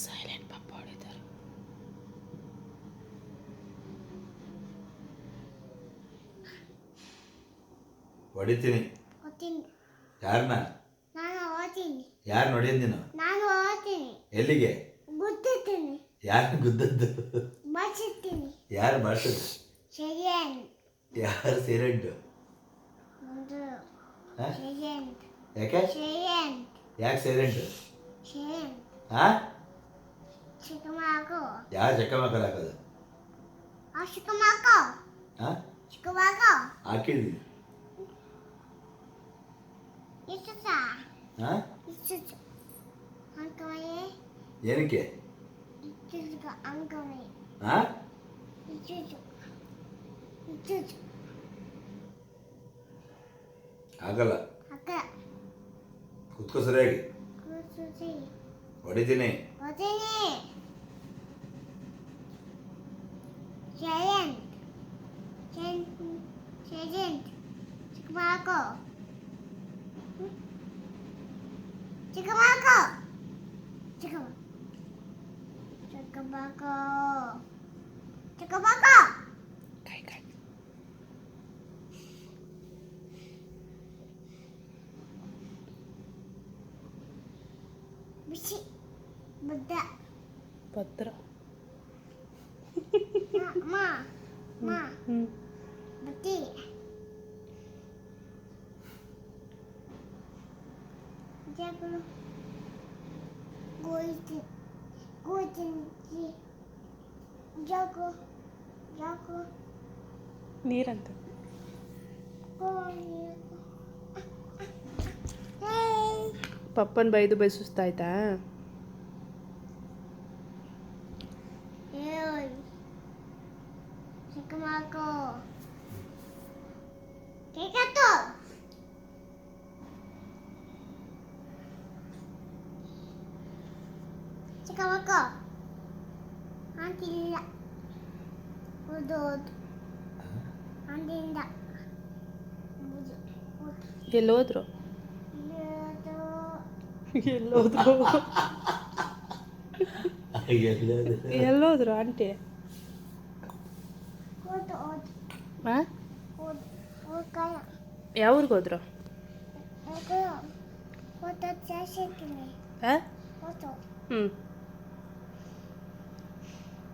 Silent ಪಾಪ ಹೊಡಿತಾರೆ. ಹೊಡಿತೀನಿ. ಯಾರನ್ನ? ಯಾರು ನೋಡಿದ್ ನೀನು? ಎಲ್ಲಿಗೆ? ಯಾರು ಗುದ್ದದ್ದು? ಯಾರು ಬಾಡ್ಸದ್ದು? ಯಾರು ಸೈಲೆಂಟ್? ಯಾಕೆ ಯಾಕೆ ಸೈಲೆಂಟ್? ಹಾ ಯಾರು ಚೆಕ್ಕ ಮಕ್ಕಳು ಹಾಕೋದು? ಹಾಕಿದ್ವಿ. ಏನಕ್ಕೆ? ಆಗಲ್ಲ. ಕುತ್ಕೋ ಸರಿಯಾಗಿ. ಹೊಡಿತೀನಿ. ಕೈ ಕೈ ಭದ್ರ. ನೀರಂತ ಪಪ್ಪನ ಬೈದು ಬೈ ಸುಸ್ತಾಯ್ತಾ? ಎಲ್ಲೋದ್ರು? ಎಲ್ಲೋದ್ರು? ಎಲ್ಲೋದ್ರು ಆಂಟಿ? ಯಾವ ಊರಿಗೆ ಹೋದ್ರು? ಹ್ಞೂ